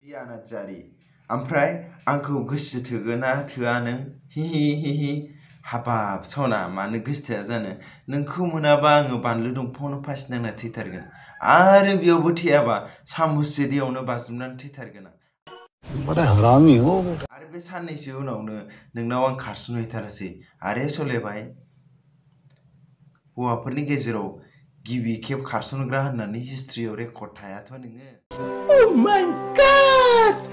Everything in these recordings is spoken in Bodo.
नार्जारि ओमफ्राय आंखौ गोसो थोगोना थोआ नों हिहि हाबाब सना मानो गोसो थोआ जानो नोंखौ मोनाबा आङो बानलु दंफाङावनो फासि नांना थैथारगोन आरो बेयावबो थैयाबा सामुससे दैयावनो बाज्रुमनानै थैथारगोन आं बड़ा हरामी हो बेटा आरो बे साननैसो उनावनो नोंनाव आं खारसनहैथारसै आरे सलेबाय हौवाफोरनि गेजेराव गिबि खेब खारसनग्रा होननानै हिस्ट्रियाव रेकर्ड थायाथ' नोङो Oh my god!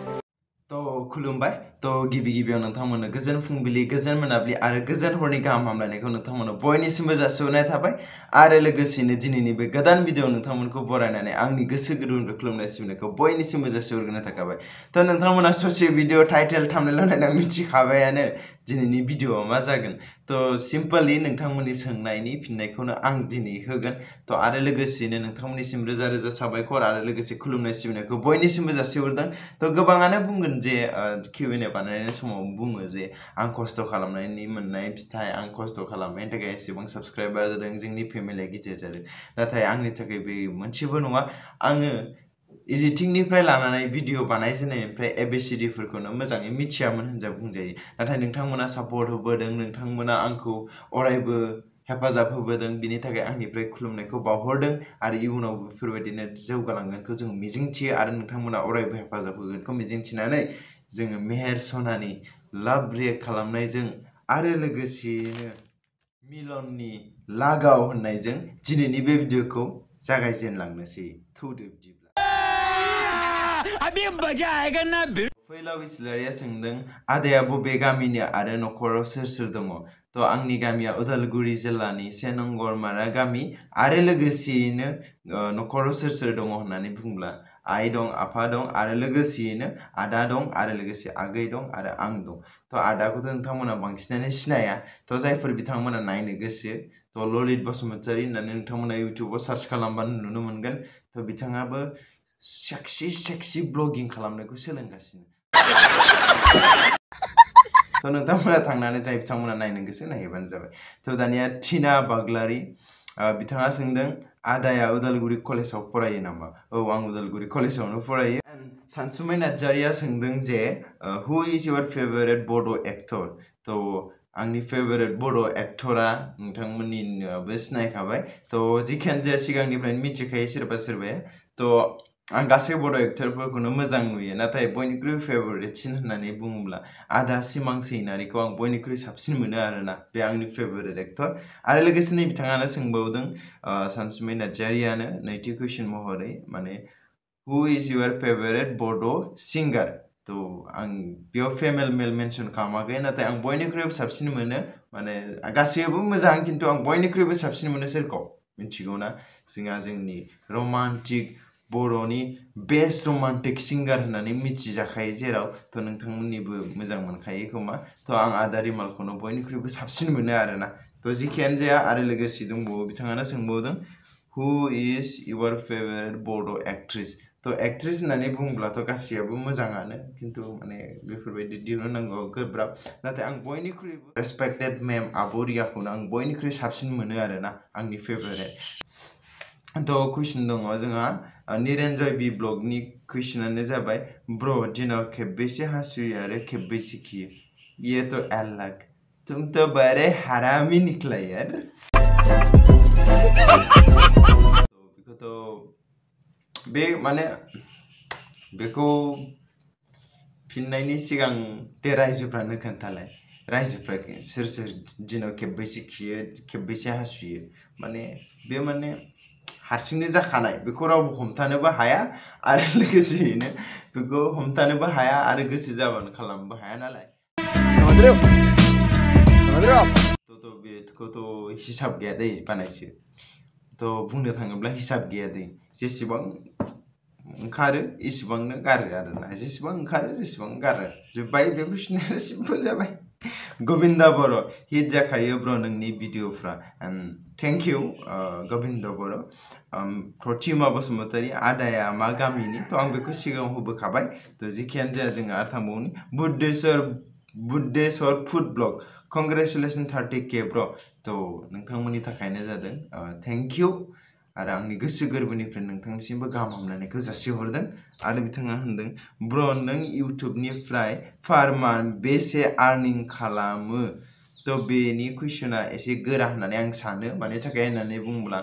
तो खुलुमबाय तो गिबियाव नोंथांमोननो गोजोन फुंबिलि गोजोन मोनाबिलि आरो गोजोन हरनि गाहाम हामलायनायखौ नोंथांमोननो बयनिसिमबो जासिहरनाय थाबाय आरो लोगोसेनो दिनैनि बे गोदान भिडिअ नोंथांमोनखौ बरायनानै आंनि गोसो गुदुंनिफ्राय खुलुमनाय सिबिनायखौ बयनिसिमबो जासिहरग्रोनाय थाखाबाय तो नोंथांमोना ससे भिडिअ टाइटेल थाम्बनेल होनायना मिथिखाबायानो दिनैनि भिडिअआ मा जागोन तो सिम्पली नोंथांमोननि सोंनायनि फिननायखौनो आं दिनै होगोन तो आरो लोगोसेनो नोंथांमोननिसिम रोजा रोजा साबायखर आरो लोगोसे खुलुमनाय सिबिनायखौ बयनिसिमबो जासिहरदों तो गोबाङानो बुंगोन जे QNA बानायनाय समाव बुङो जे आं खस्थ' खालामनायनि मोननाय फिथाइ आं खस्थ' खालामनायनि थाखाय एसेबां साबस्क्राइबार जादों जोंनि फेमिलिया गिदिर जादों नाथाय आंनि थाखाय बे मोनसेबो नङा आङो एडिटिंनिफ्राय लानानै भिडिअ बानायजेननायनिफ्राय ABCDफोरखौनो मोजाङै मिथियामोन होनजा बुंजायो नाथाय नोंथांमोना सापर्ट होबोदों नोंथांमोना आंखौ अरायबो हेफाजाब होबोदों बिनि थाखाय आंनिफ्राय खुलुमनायखौ बावहरदों आरो इयुनाव बेफोरबायदिनो जौगालांगोनखौ जों मिजिंथियो आरो नोंथांमोना अरायबो हेफाजाब होगोनखौ मिजिंथिनानै जोङो मेहेर सनानि लाभ रिएक्ट खालामनायजों आरो लोगोसेयैनो मिलननि लागाव होननायजों दिनैनि बे भिडिअखौ जागायजेनलांनोसै थौदो बिदिब्ला अबे मजा आएगा ना फैलाव इस्लारिया सोंदों आदाया बबे गामिनि आरो नखराव सोर दङ तो आंनि गामिया उदालगुरि जिल्लानि 1 नं गरमारा गामि आरो लोगोसेयैनो नखराव सोर दङ होननानै बुंब्ला आइ दं आफा दं आरो लोगोसेयैनो आदा दं आरो लोगोसे आगै दं आरो आं दं तो आदाखौथ' नोंथांमोना बांसिनानो सिनाया तो जायफोर बिथांमोना नायनो गोसो तो ललित बसुमतारी होननानै नोंथांमोना इउटिउबाव सार्च खालामबानो नुनो मोनगोन तो बिथाङाबो सेक्सि ब्लगिं खालामनायखौ सोलोंगासिनो तो नोंथांमोना थांनानै जाय बिथांमोना नायनो गोसो नायबानो जाबाय तो दानिया टिना बाग्लारि बिथाङा सोंदों आदाया उदालगुरि कलेजाव फरायो नामा औ आं उदालगुरि कलेजावनो फरायो सानसुमै नार्जारिया सोंदों जे हु इज योर फेभरेट बड' एक्टर तो आंनि फेभरेट बड' एक्टरा नोंथांमोननिबो सिनायखाबाय तो जिखियानो जाया सिगांनिफ्रायनो मिथिखायो सोरबाया तो आं गासै बड' एक्टरफोरखौनो मोजां नुयो नाथाय बयनिख्रुइ फेभरेटसिन होननानै बुङोब्ला आदा सिमां सैनारिखौ आं बयनिख्रुइ साबसिन मोनो आरोना बे आंनि फेभरेट एक्टर आरो लोगोसेनो बिथाङानो सोंबावदों सानसुमै नार्जारियानो नैथि कुइसन महरै माने हु इज योर फेभरेट बड' सिंगार तो आं बेयाव फेमेल मेल मेनसन खालामाखै नाथाय आं बयनिख्रुइबो साबसिन मोनो माने गासैबो मोजां खिन्थु आं बयनिख्रुइबो साबसिन मोनो सोरखौ मिथिगौना जोंनि रमान्टिक बर'नि बेस्ट रमान्टिक सिंगार होननानै मिथिजाखायो जेराव तो नोंथांमोननिबो मोजां मोनखायो खोमा तो आं आदा रिमालखौनो बयनिख्रुइबो साबसिन मोनो आरोना तो जिखियानो जाया आरो लोगोसे दंबावो बिथाङानो सोंबावदों हु इज योर फेभरेट बड' एक्ट्रेस तो एक्ट्रेस होननानै बुङोब्लाथ' गासैयाबो मोजाङानो खिन्थु माने बेफोरबायदि दिहुननांगौ गोब्राब नाथाय आं बयनिख्रुइबो रेसपेक्टेड मेम आब' रियाखौनो आं बयनिख्रुइ साबसिन मोनो आरोना आंनि फेभरेट तो कुइसन दङ जोंहा निरन्जय बि ब्लगनि कुइसनानो जाबाय ब्रो दिनाव खेबबेसे हासुयो आरो खेबबेसे खियो ये तो अलग तुम तो बड़े हरामी निकला यार तो बे माने बेखौ फिननायनि सिगां दे रायजोफ्रानो खोन्थालाय रायजोफ्रा सोर दिनाव खेबबेसे खियो खेबबेसे हासुयो माने बे माने हारसिंनो जाखानाय बेखौ रावबो हमथानोबो हाया आरो लोगोसेयैनो बेखौ हमथानोबो हाया आरो गोसो जाबानो खालामनोबो हाया नालाय तो बेखौथ' हिसाब गैया दै बानायसो तो बुंनो थाङोब्ला हिसाब गैया दै जेसेबां ओंखारो इसेबांनो गारो आरोना जेसेबां ओंखारो जेसेबां गारो जोब्बाय बे कुइसना सिम्पल जाबाय गोविन्दा बर' हिट जाखायो ब्र नोंनि भिडिअफ्रा थेंक इउ गोविन्दा बर' प्रतिमा बसुमतारी आदाया मा गामिनि तो आं बेखौ सिगाङाव होबोखाबाय तो जिखियानो जाया जोङो आरो थांबावनि Budheswar food blog congratulation 30K ब्र तो नोंथांमोननि थाखायनो जादों थेंक इउ आरो आंनि गोसो गोरबोनिफ्राय नोंथांनिसिमबो गाहाम हामलायनायखौ जासिहरदों आरो बिथाङा होनदों ब्र नों इउट्युबनिफ्राय पार मान्थ बेसे आर्निं खालामो तो बेनि कुइसना एसे गोरा होननानै आं सानो मानि थाखाय होननानै बुङोब्ला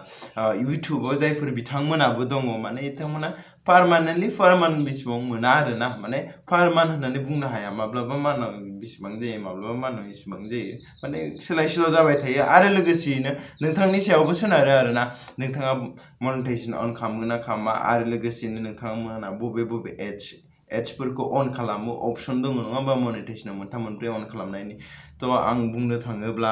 इउट्युबाव जायफोर बिथांमोनाबो दङ माने बिथांमोना पार्मानेन्टलि पार मान्थ बेसेबां मोना आरोना माने पार मान्थ होननानै बुंनो हाया माब्लाबा मानाव बेसेबां जायो माब्लाबा मानाव इसेबां जायो माने सोलाय सोल' जाबाय थायो आरो लोगोसेयैनो नोंथांनि सायावबो सोनारो आरोना नोंथाङा मनेटाइजेसन अन खालामो ना खालामा आरो लोगोसेयैनो नोंथांमोना बबे एड्सफोरखौ अन खालामो अपसन दङ नङा होमबा मनेटाइजेसनाव मोनथाम मोनब्रै अन खालामनायनि तो आं बुंनो थाङोब्ला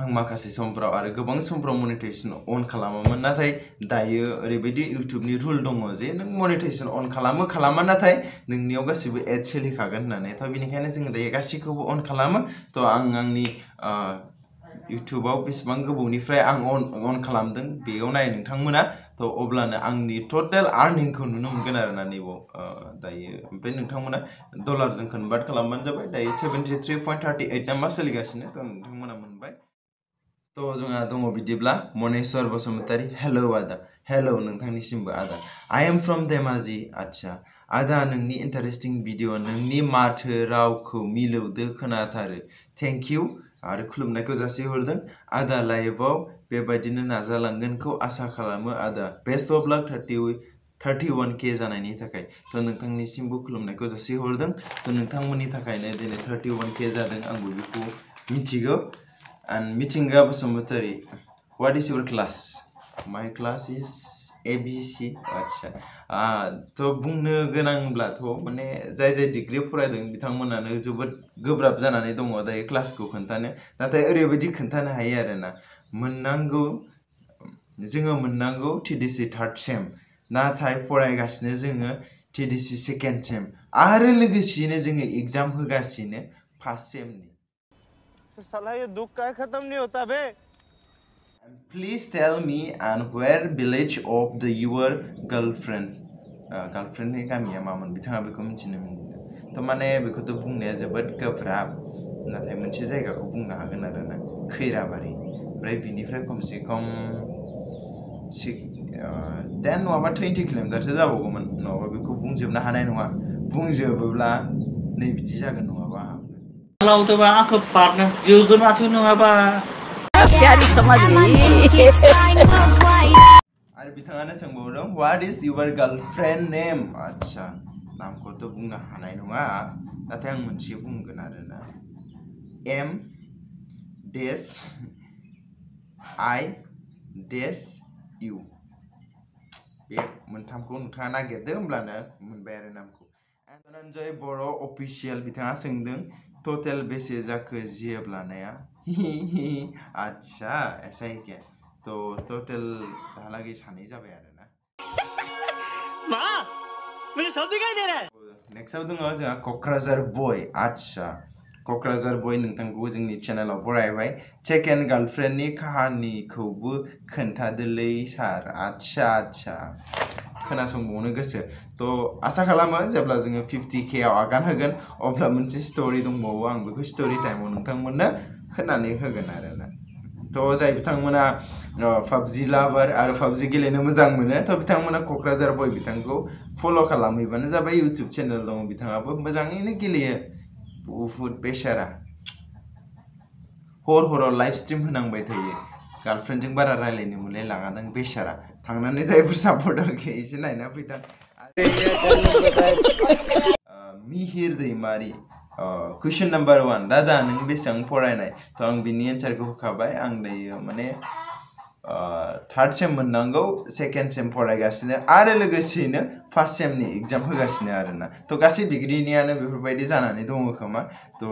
आं माखासे समफ्राव आरो गोबां समफ्राव मनेटाइजेसन अन खालामोमोन नाथाय दायो ओरैबायदि इउट्युबनि रुल दङ जे नों मनेटाइजेसन अन खालामा नाथाय नोंनियाव गासिबो एड सोलिखागोन होननानै थ' बेनिखायनो जोङो दायो गासैखौबो अन खालामो थ' आं आंनि इउट्युबाव बेसेबां गोबावनिफ्राय आं अन खालामदों बेयाव नाय नोंथांमोना थ' अब्लानो आंनि टटेल आर्निंखौ नुनो मोनगोन आरोना नैबाव दायो ओमफ्राय नोंथांमोना डलारजों कनभार्ट खालामबानो जाबाय दायो 73.38 ना मा सोलिगासिनो थ' नोंथांमोना मोनबाय तो जोंहा दङ बिदिब्ला मनेश्वर बसुमतारी हेलौ आदा हेलौ नोंथांनिसिमबो आदा आई एम फ्रम धेमाजि अच्छा आदा नोंनि इन्टारेस्टिं भिडिअ नोंनि माथो रावखौ मिलौदो खोनाथारो थेंक इउ आरो खुलुमनायखौ जासिहरदों आदा लाइभआव बेबायदिनो नाजालांगोनखौ आसा खालामो आदा बेस्ट अफ लाक 31K जानायनि थाखाय थ' नोंथांनिसिमबो खुलुमनायखौ जासिहरदों थ' नोंथांमोननि थाखायनो दिनै 31K जादों आंबो बेखौ मिथिगौ And Mitinga Basumutari, what is your class? My class is ABC. Acha. To बुंनो गोनांब्लाथ' माने जाय डिग्री फरायदों बिथांमोनानो जोबोद गोब्राब जानानै दङ दायो क्लासखौ खोन्थानो नाथाय ओरैबायदि खोन्थानो हायो आरोना जोङो मोननांगौ TDC 3rd सेम नाथाय फरायगासिनो जोङो TDC 2nd सेम आरो लोगोसेनो जोङो एग्जाम होगासिनो 1st सेमनि साला ये दुख का खत्म नहीं होता बे Please tell me and where village of the your girlfriends girlfriend नि गामिया मामोन बिथाङा बेखौ मिथिनो मोनदों थ' माने बेखौथ' बुंनाया जोबोद गोब्राब नाथाय मोनसे जायगाखौ बुंनो हागोन आरोना खैराबारि ओमफ्राय बिनिफ्राय खमसे खम 10 नङाबा 20 किल'मिटारसो जाबावगौमोन नङाबा बेखौ बुंजोबनो हानाय नङा बुंजोबोब्ला नै बिदि जागोन नङाबा kalau tuh bang aku partner jujur matu nunggu प्यारी समझ गई आरो बिथाङानो सोंबावदों what is your girlfriend name आच्छा नामखौथ' बुंनो हानाय नङा नाथाय आं मोनसे बुंगोन आरोना M dash I dash U बे मोनथामखौ नोंथाङा नागिरदो होमब्लानो मोनबाय आरो नामखौ धनन्जय बर' अफिसियेल बिथाङा सोंदों टटेल बेसे जाखो जिएफ लानाया आच्छा ऐसा ही क्या तो टोटल दालागै सानै जाबाय आरोना माँ मुझे सब दिखाई दे रहा है नेक्स्टआव दङ जोंहा क'क्राझार बय आच्छा क'क्राझार बय नोंथांखौ जोंनि चेनेलाव बरायबाय सेकेन्ड गार्लफ्रेन्डनि काहानिखौबो खोन्थादोलै सार आच्छा खोनासंबावनो गोसो थ' आसा खालामो जेब्ला जोङो 50K आव आगान होगोन अब्ला मोनसे स्ट'रि दंबावो आं बेखौ स्ट'रि टाइमाव नोंथांमोननो होनानै होगोन आरोना थ' जाय बिथांमोना पाबजि लाभार आरो पाबजि गेलेनो मोजां मोनो थ' बिथांमोना क'क्राझार बय बिथांखौ फल' खालामहैबानो जाबाय इउटुब चेनेल दङ बिथाङाबो मोजाङैनो गेलेयो बुहुद बेसारा हराव लाइभ स्ट्रिम होनांबाय थायो गार्लफ्रेन्डजों बारा रायलायनो मोनलाय लाङादां बेसारा थांनानै जायफोर सापर्ट होखो एसे नायना फैथां मिहिर दैमारि कुइसन नाम्बार 1 दादा नों बेसेबां फरायनाय थ' आं बिनि एन्सारखौ होखाबाय आं दायो माने 3rd सेम मोननांगौ 2nd सेम फरायगासिनो आरो लोगोसेयैनो 1st सेमनि एग्जाम होगासिनो आरोना थ' गासै डिग्रीनियानो बेफोरबायदि जानानै दङ खोमा थ'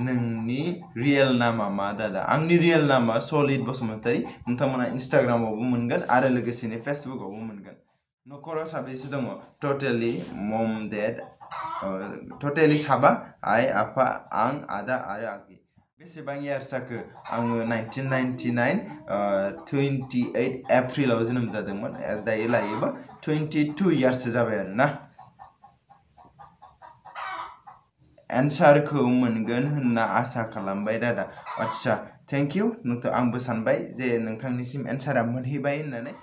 नोंनि रियेल नामा मा दादा आंनि रियेल नामा सलिद बसुमतारी नोंथांमोना इन्स्टाग्रामावबो मोनगोन आरो लोगोसेनो फेसबुकआवबो मोनगोन न'खराव साबेसे दङ टटेलि मम डेड टटेलि साबा आइ आफा आं आदा आरो आगै बेसेबां इयार्स जाखो आङो 1999 28 एप्रिलाव जोनोम जादोंमोन दायो लायोबा 22 इयार्ससो जाबाय आरोना एन्सारखौ मोनगोन होनना आसा खालामबाय दादा आच्छा थेंक इउ आंबो सानबाय जे नोंथांनिसिम एन्सारा मोनहैबाय होननानै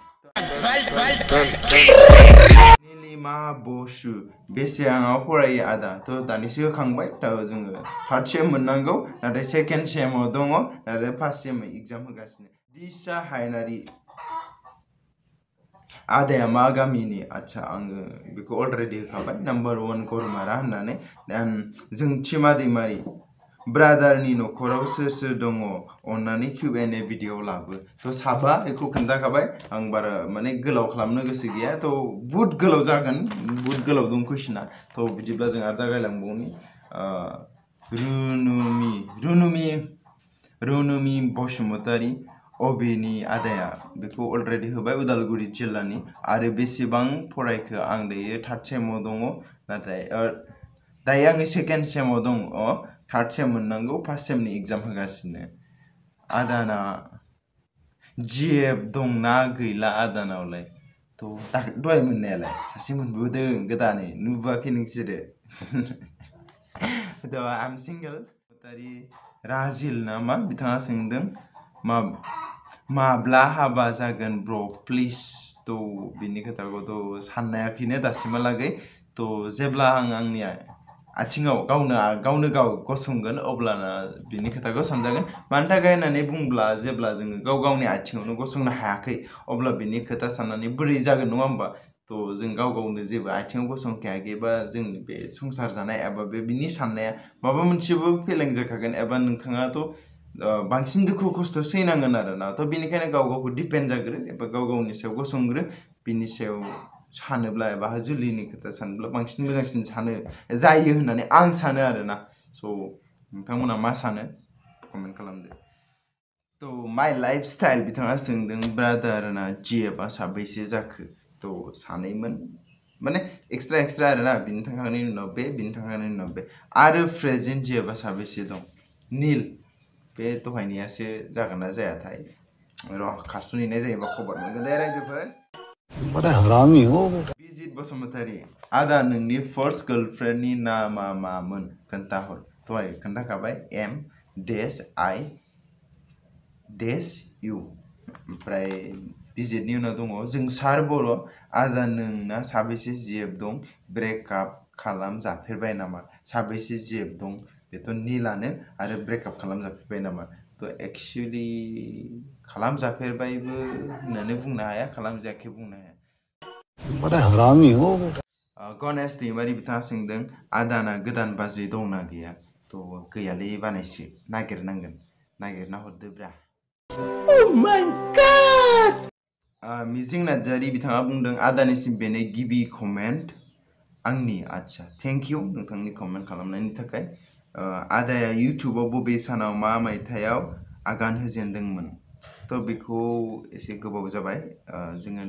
निलिमा बसु बेसेबाङाव फरायो आदा थ' दानिसो होखांबाय थ' जोङो थार्ड सेम मोननांगौ नाथाय सेकेन्ड सेमाव दङ आरो फार्स्ट सेम एग्जाम होगासिनो दिशा हायनारि आदाया मा गामिनि आच्छा आङो बेखौ अलरेडि होखाबाय नाम्बार 1 गरमारा होननानै देन जोंथि मादैमारि ब्रादारनि न'खराव सोर सोर दङ अन्नानै QNA भिडिअ लाबो थ' साबा बेखौ खोन्थाखाबाय आं बारा माने गोलाव खालामनो गोसो गैया थ' बुहुत गोलाव जागोन बुहुत गोलाव दं कुइसना थ' बिदिब्ला जों आरो जागायलांबावनि रुनुमि बसुमतारी अबेनि आदाया बेखौ अलरेडि होबाय उदालगुरि जिल्लानि आरो बेसेबां फरायखो आं दायो थार्ड सेमाव दङ नाथाय दायो आङो सेकेन्ड सेमाव दङ थार्ड सेम मोननांगौ फार्स्ट सेमनि एग्जाम होगासिनो आदाना GF दंना गैला आदानावलाय थ' दहाय मोननायालाय सासे मोनबोदों गोदानै नुबोआखै नोंसोरो थ' आइ एम सिंगल तारि राजिल नामा बिथाङा सोंदों माब्ला हाबा जागोन ब्र प्लिज थ' बिनि खोथाखौथ' साननायाखैनो दासिमहालागै थ' जेब्ला आं आंनि आथिङाव गावनो गाव गसंगोन अब्लाना बिनि खोथाखौ सानजागोन मानि थाखाय होननानै बुंब्ला जेब्ला जोङो गावनि आथिङावनो गसंनो हायाखै अब्ला बिनि खोथा साननानै बोरै जागोन नङा होमबा थ' जों गावनो जेबो आथिङाव गसंखायाखै बा जोंनि बे संसार जानाय एबा बिनि साननाया माबा मोनसेबो फेलें जाखागोन एबा नोंथाङाथ' बांसिन दुखु खस्थ' सैनांगोन आरोना थ' बेनिखायनो गावखौ डिपेन्ड जाग्रो एबा गावनि सायाव गसंग्रो बिनि सायाव सानोब्ला एबा जुलिनि खोथा सानोब्ला बांसिन मोजांसिन जायो होननानै आं सानो आरोना स' नोंथांमोना मा सानो कमेन्ट खालामदो थ' माय लाइफ स्टाइल बिथाङा सोंदों ब्रादारना GFआ साबैसे जाखो थ' सानैमोन माने एक्सट्रा आरोना बिनि थांखांनायनि उनाव बे आरो प्रेजेन्ट GFआ साबैसे दं नील बे दहायनियासो जागोन ना जायाथाय र' खारसुनहैनाय जायोबा खबर मोनगोन दे रायजोफोर बड़ा हरामी हो बेटा बिजित बसुमतारी आदा नोंनि फर्स्ट गार्लफ्रेन्डनि नामा मामोन खोन्थाहर दहाय खोन्थाखाबाय M-I-U ओमफ्राय बिजितनि उनाव दङ जोंसार बर' आदा नोंना साबैसे GF दं ब्रेकआप खालामजाफेरबाय नामा साबैसे GF दं बेथ' नीलानो आरो ब्रेकआप खालामजाफेरबाय नामा थ' एक्सुवेलि खालामजाफेरबायबो होननानै बुंनो हाया खालामजायाखै बुंनो हाया बड़ा हरामी हो बेटा गणेश दैमारि बिथाङा सोंदों आदाना गोदान बाजै दंना गैया थ' गैयालै बानायसो नागिरनांगोन नागिरना हरदोब्रा Oh my God! मिजिं नार्जारि बिथाङा बुंदों आदानिसिम बेनो गिबि कमेन्ट आंनि आच्छा थेंक इउ नोंथांनि कमेन्ट खालामनायनि थाखाय आदाया इउटुबाव बबे सानाव मा मायथाइयाव आगान होजेनदोंमोन थ' बेखौ एसे गोबाव जाबाय जोङो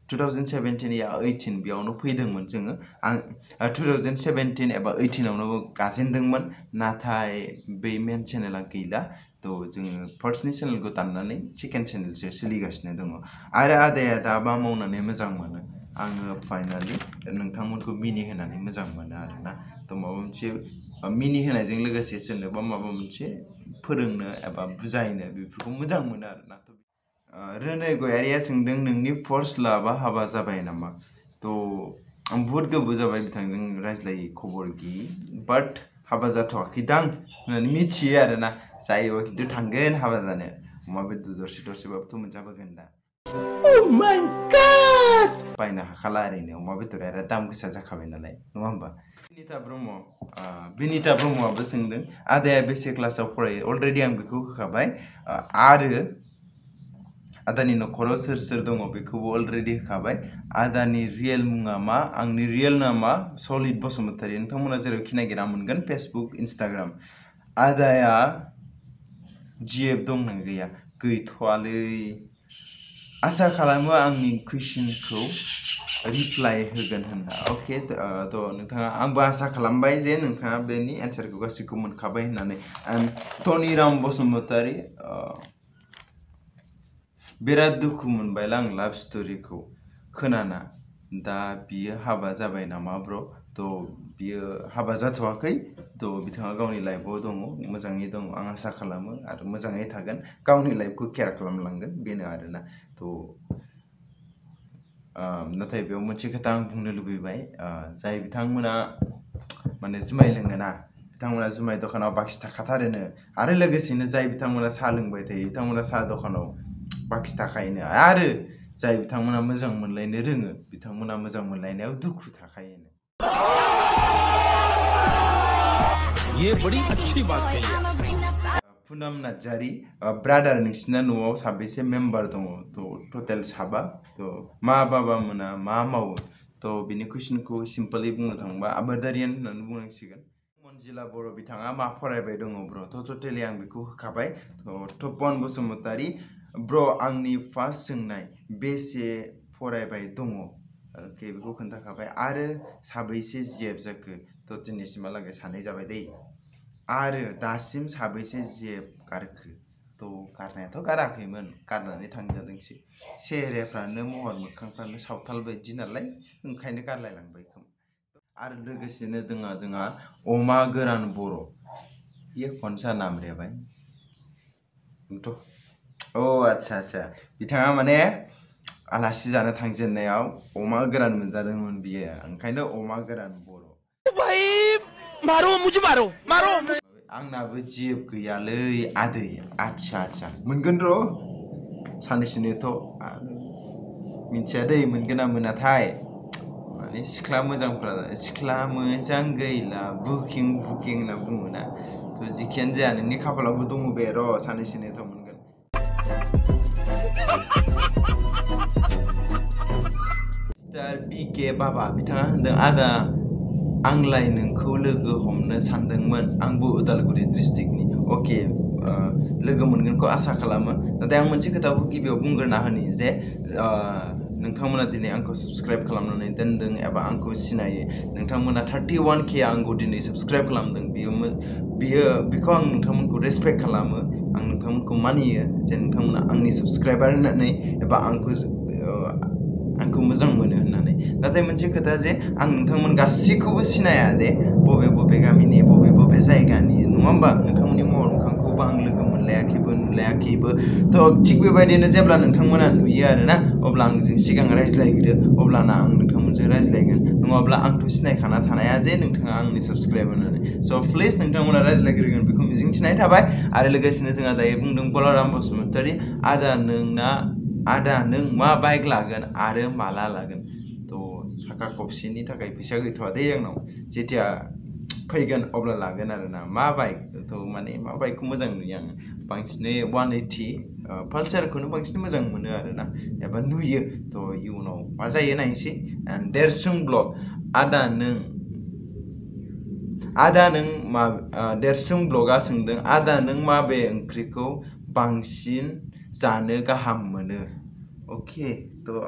2017 या 18 बेयावनो फैदोंमोन जोङो आं 2017 एबा 18आवनो गाजेनदोंमोन नाथाय बै मेन चेनेला गैला थ' जोङो फार्स्टनि चेनेलखौ दाननानै सेकेन्ड चेनेलसो सोलिगासिनो दङ आरो आदाया दा मा मावनानै मोजां मोनो आङो फाइनालि नोंथांमोनखौ मिनिहोनानै मोजां मोनो आरोना थ' माबा मोनसे मिनिहोनायजों लोगोसे सोरनोबा माबा मोनसे फोरोंनो एबा बुजायनो बेफोरखौ मोजां मोनो आरोना रोनै गयारिया सोंदों नोंनि फार्स्ट लाभआ हाबा जाबाय नामा थ' आं बुहुत गोबाव जाबाय बिथांजों रायज्लायै खबर गैयि बाट हाबा जाथ'वाखैदां होननानै मिथियो आरोना जायोबा खिन्थु थांगोन हाबा जानो अमा बेदर दरसेबाबोथ' मोनजाबोगोन दा Oh my God! बायनो हाखाला ओरैनो अमा बेदरा आरो दाम गोसा जाखाबाय नालाय नङा होमबा बिनिता ब्रह्मआबो सोंदों आदाया बेसे क्लासाव फरायो अलरेडि आं बेखौ होखाबाय आरो आदानि न'खराव सोर सोर दङ बेखौबो अलरेडि होखाबाय आदानि रियेल मुङा मा आंनि रियेल नामा सलिद बसुमतारी नोंथांमोना जेरावखि नागिरा मोनगोन फेसबुक इन्स्टाग्राम आदाया GF दंना गैया गैथ'वालै आसा खालामो आंनि कुइसनखौ रिप्लाइ होगोन होनना अके थ' नोंथाङा आंबो आसा खालामबाय जे नोंथाङा बेनि एन्सारखौ गासैखौ मोनखाबाय होननानै टनिराम बसुमतारी बिराद दुखु मोनबायला आं लाभ स्ट'रिखौ खोनाना दा बियो हाबा जाबाय नामा ब्र' थ' बियो हाबा जाथ'वाखै थ' बिथाङा गावनि लाइफआव दङ मोजाङै दङ आं आसा खालामो आरो मोजाङै थागोन गावनि लाइफखौ केयार खालामलांगोन बेनो आरोना थ' नाथाय बेयाव मोनसे खोथा आं बुंनो लुबैबाय जाय बिथांमोना माने जुमाय लोङोना बिथांमोना जुमाय दखानाव बाखि थाखाथारोनो आरो लोगोसेनो जाय बिथांमोना साहा लोंबाय थायो बिथांमोना साहा दखानाव बाखि थाखायोनो आरो जाय बिथांमोना मोजां मोनलायनो रोङो बिथांमोना मोजां मोनलायनायाव दुखु थाखायोनो ये बड़ी अच्छी बात कही पुनम नार्जारी ब्रादार नोंसिना न'आव साबेसे मेम्बार दङ टटेल साबा मा बाबा मोना मा मावो बिनि कुइसनखौ सिम्पली बुंनो थाङोबा आबादारियान होननानै बुंनांसिगोन मनजिला बर' बिथाङा मा फरायबाय दङ ब्र टटेलि आं बेखौ होखाबाय तपन बसुमतारी ब्र आंनि फार्स्ट सोंनाय बेसे फरायबाय दङ ओके बेखौ खोन्थाखाबाय आरो साबैसे जिएफ जाखो दिनैसिमहालागै सानै जाबाय दै आरो दासिम साबैसे जिएफ गारखो गारनायाथ' गाराखैमोन गारनानै थांजादोंसो सेहेराफ्रानो महर मोखांफ्रानो सावथाल बायदि नालाय ओंखायनो गारलायलांबाय खोमा आरो लोगोसेनो जोंहा अमा गोरान बर' ये कौन सा नाम रे भाई अच्छा बिथाङा माने आलासि जानो थांजेननायाव अमा गोरान मोनजादोंमोन बियो ओंखायनो अमा गोरान बर' भाई मारो मुझे मारो आंनाबो जिएफ गैयालै आदै अच्छा मोनगोन र' सानैसोनोथ' मिथिया दै मोनगोन ना मोनाथाय माने सिख्ला मोजां गैला बुकिं होनना बुङोना जिखियानो जाया नोंनि खाफालावबो दङ बे र' सानैसोनोथ' मोनगोन मिस्टार बिके बाबा बिथाङा होनदों आदा आंलाय नोंखौ लोगो हमनो सानदोंमोन आंबो उदालगुरि डिस्ट्रिक्टनि अके लोगो मोनगोनखौ आसा खालामो नाथाय आं मोनसे खोथाखौ गिबियाव बुंग्रोना होनि जे नोंथांमोना दिनै आंखौ साबस्क्राइब खालामनानै दोनदों एबा आंखौ सिनायो नोंथांमोना 31K आंखौ दिनै साबस्क्राइब खालामदों बेखौ आं नोंथांमोनखौ रेसपेक्ट खालामो आं नोंथांमोनखौ मानियो जे नोंथांमोना आंनि साबस्क्राइबार होननानै एबा आंखौ मोजां मोनो होननानै नाथाय मोनसे खोथा जे आं नोंथांमोन गासैखौबो सिनाया दे बबे गामिनि बबे जायगानि नङा होमबा नोंथांमोननि महर मोखांखौबो आं लोगो मोनलायाखैबो नुलायाखैबो थिग बेबायदिनो जेब्ला नोंथांमोना नुयो आरोना अब्ला आंजों सिगां रायज्लायग्रो अब्लाना आं नोंथांमोनजों रायज्लायगोन नङाब्ला आंथ' सिनायखाना थानाया जे नोंथाङा आंनि साबस्क्राइबार होननानै प्लिज नोंथांमोना रायज्लायग्रोगोन बेखौ मिजिंथिनाय थाबाय आरो लोगोसेनो जोंहा दायो बुंदों बलराम बसुमतारी आदा नों मा बाइक लागोन आरो माला लागोन साखा खबसेनि थाखाय फैसा गैथ'वा दे आंनाव जेथिया फैगोन अब्ला लागोन आरोना मा बाइक माने मा बाइकखौ मोजां नुयो आं बांसिनै 180 पालसारखौनो बांसिन मोजां मोनो आरोना एबा नुयो इयुनाव मा जायो नायनोसै देरसुं ब्लग देरसुं ब्लगआ सोंदों आदा नों माबे ओंख्रिखौ बांसिन जानो गाहाम मोनो अके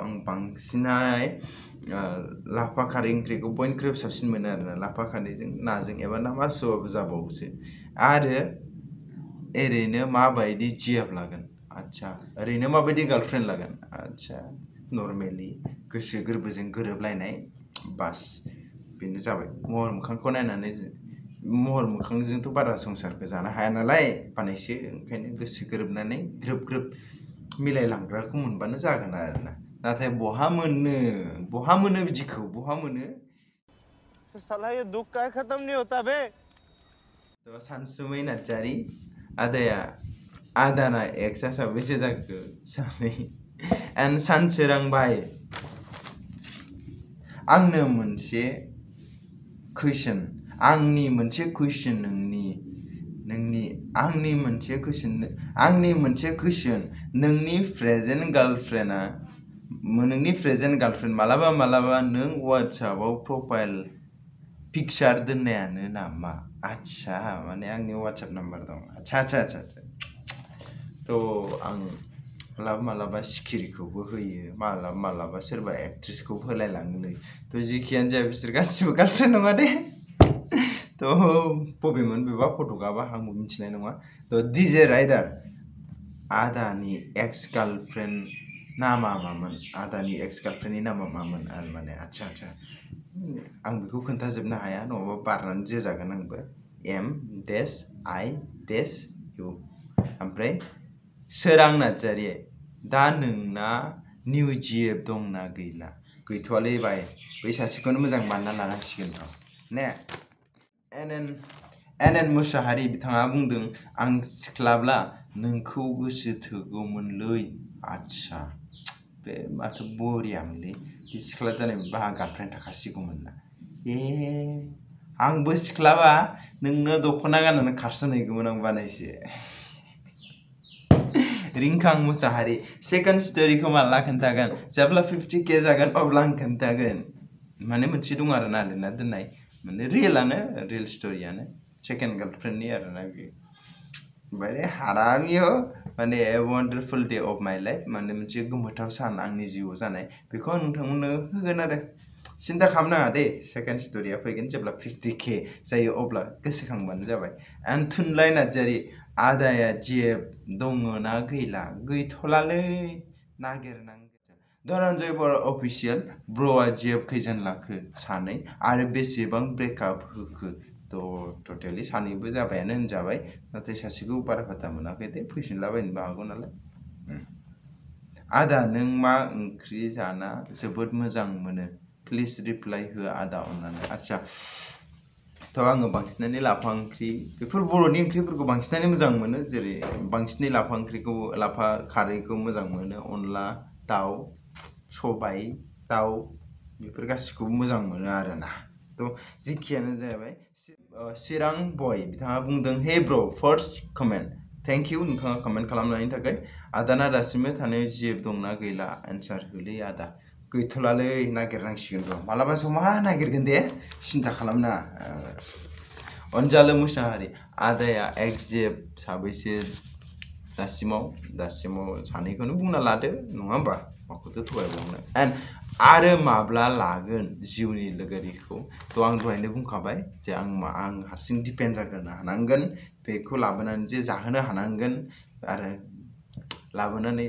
आं बांसिनै लाफा खारै ओंख्रिखौ बयनिख्रुइबो साबसिन मोनो आरोना लाफा खारैजों नाजों एबा ना मासुआबो जाबावोसो आरो ओरैनो माबायदि जिएफ लागोन आच्छा ओरैनो माबायदि गार्लफ्रेन्ड लागोन आच्छा नर्मेलि गोसो गोरबोजों गोरोबलायनाय बास बेनो जाबाय महर मोखांखौ नायनानै महर मोखांजोंथ' बारा संसारखौ जानो हाया नालाय बानायसो ओंखायनो गोसो गोरोबनानै ग्रोब मिलायलांग्राखौ मोनबानो जागोन आरोना नाथाय बहा मोनो बिदिखौ बहा मोनो साला ये दुख का खत्म नहीं होता बे सानसुमै नार्जारी आदाना एक्सआ साबेसे जाखो सानै एन्ड सानसोरां भाई आंनि मोनसे कुइसन नोंनि प्रेजेन्ट गार्लफ्रेन्ड मालाबा नों वाट्सएपआव प्रोफाइल पिक्चार दोननायानो नामा आच्छा माने आंनि वाट्सएप नाम्बार दं आच्छा आं मालाबा सिखिरिखौबो होयो मालाबा सोरबा एक्ट्रेसखौ होलायलाङोलै जेखियानो जाया बिसोर गासिबो गार्लफ्रेन्ड नङा दे बबेमोन बेबा फट'गाबा आंबो मिथिनाय नङा डिजे राइडार आदानि एक्स गार्लफ्रेन्डनि नामा मामोन आरो माने आच्छा आं बेखौ खोन्थाजोबनो हाया नङाबा बारनानै जोजागोन आंबो M-I-U ओमफ्राय सोरां नार्जारी दा नोंना निउ जिएफ दंना गैला गैथ'वालै बाय बै सासेखौनो मोजां मानना लानांसिगोन र' ने एन मुसाहारि बिथाङा बुंदों आं सिख्लाब्ला नोंखौ गोसो थोगौमोनलै आच्छा बे माथो बरियामोनलै बे सिख्ला जानाय बाहा गार्लफ्रेन्ड थाखासिगौमोन ना आंबो सिख्लाबा नोंनो दख'ना गाननानै खारसनहैगौमोन आं बानायसे रिंखां मुसाहारि सेकेन्ड स्टोरीखौ माला खोन्थागोन जेब्ला 50K जागोन अब्ला आं खोन्थागोन माने मोनसे दं आरोना लिरना दोननाय माने रियेल स्टोरीयानो सेकेन्ड गार्लफ्रेन्डनि आरोना बे बारे हारामियो माने वन्डारफुल डे अफ माय लाइफ माने मोनसे गोमोथाव सान आंनि जिउआव जानाय बेखौ आं नोंथांमोननो होगोन आरो सिन्था खालामनाङा दे सेकेन्ड स्टोरीया फैगोन जेब्ला 50K जायो अब्ला गोसोखांबानो जाबाय एन्ड थुनलाइ नार्जारि आदाया जिएफ दङना गैला गैथ'लालै नागिरनांगोन धनन्जय बर' अफिसियेल ब्र'आ जिएफ खैजोन लाखो सानै आरो बेसेबां ब्रेकआप होखो टटेलि सानैबो जाबायानो होनजाबाय नाथाय सासेखौ बारा फाता मोनाखै दे फैफिनलाबायनोबो हागौ नालाय आदा नों मा ओंख्रि जाना जोबोद मोजां मोनो प्लिज रिप्लाइ हो आदा अननानै आच्छा थ' आङो बांसिनानो लाफा ओंख्रि बेफोर बर'नि ओंख्रिफोरखौ बांसिनानो मोजां मोनो जेरै बांसिनै लाफा ओंख्रिखौ लाफा खारैखौ मोजां मोनो अनला दाउ सबाय दाउ बेफोर गासिखौबो मोजां मोनो आरोना थ' जिखियानो जाबाय चिरां बय बिथाङा बुंदों हे ब्र' फार्स्ट कमेन्ट थेंक इउ नोंथाङा कमेन्ट खालामनायनि थाखाय आदाना दासिमबो थानायाव जिएफ दंना गैला एन्सार होलै आदा गैथ'लालै नागिरनांसिगोन र' मालाबा समाव नागिरगोन दे सिन्था खालामना अनजालु मुसाहारि आदाया एक्स जिएफ साबैसे दासिमाव सानैखौनो बुंना लादो नङा होमबा माखौथो थगायबावनो एन्ड आरो माब्ला लागोन जिउनि लोगोरिखौ थ' आं दहायनो बुंखाबाय जे आं हारसिं डिपेन्ड जाग्रोनो हानांगोन बेखौ लाबोनानै जे जाहोनो हानांगोन आरो लाबोनानै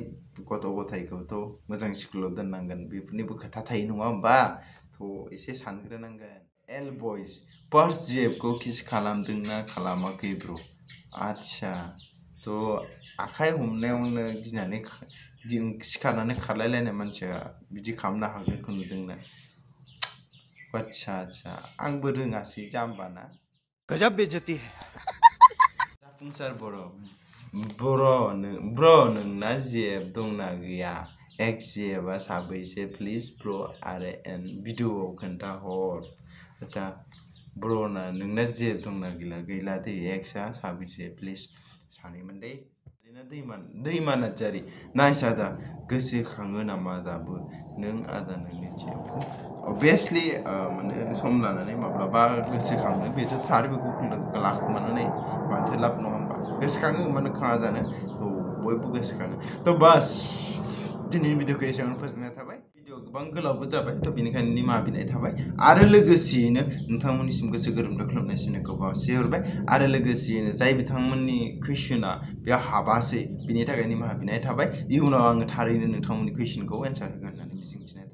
गथ' गथायखौथ' मोजां स्कुलाव दोननांगोन बेफोरनिबो खोथा थायो नङा होमबा थ' एसे सानग्रोनांगोन एल बयस फार्स्ट जिएफखौ किस खालामदोंना खालामाखै ब्र' आच्छा थ' आखाइ हमनायावनो गिनानै सिखारनानै खारलायलायनाय मानसिया बिदि खालामनो हागोनखौ नुदोंना आच्छा आंबो रोङासै जाम्बाना गजब बेइज्जती है जाफुंसार ब्र' नोंना जिएफ दंना गैया एक्स जिएफआ साबैसे प्लिज ब्र' आरो एन भिडिअ'आव खोन्थाहर आच्छा ब्र'ना नोंना जिएफ दंना गैला दे एक्सआ साबैसे प्लिज सानैमोन दे दैमा नार्जारि नाइस आदा गोसोखाङो नामा दाबो नों आदा नोंनि जिएफखौ अभियासलि माने सम लानानै माब्लाबा गोसोखाङो बेथ' थार बेखौ लाखुमानानै माथो लाब नङा होमबा गोसोखाङो मानो खाङा जानो थ' बयबो गोसोखाङो थ' बास दिनैनि भिडिअखौ एसेयावनो फोजोबनाय थाबाय भिडिअ गोबां गोलावबो जाबाय थ' बेनिखायनो निमाहा बिनाय थाबाय आरो लोगोसेयैनो नोंथांमोननिसिम गोसो गोरोबनाय खुलुमनाय सिबिनायखौ बावहरबाय आरो लोगोसेयैनो जाय बिथांमोननि कुइसना बेयाव हाबासै बिनि थाखाय निमाहा बिनाय थाबाय इयुनाव आङो थारैनो नोंथांमोननि कुइसनखौ एन्सार होगोन होननानै मिजिंथिनाय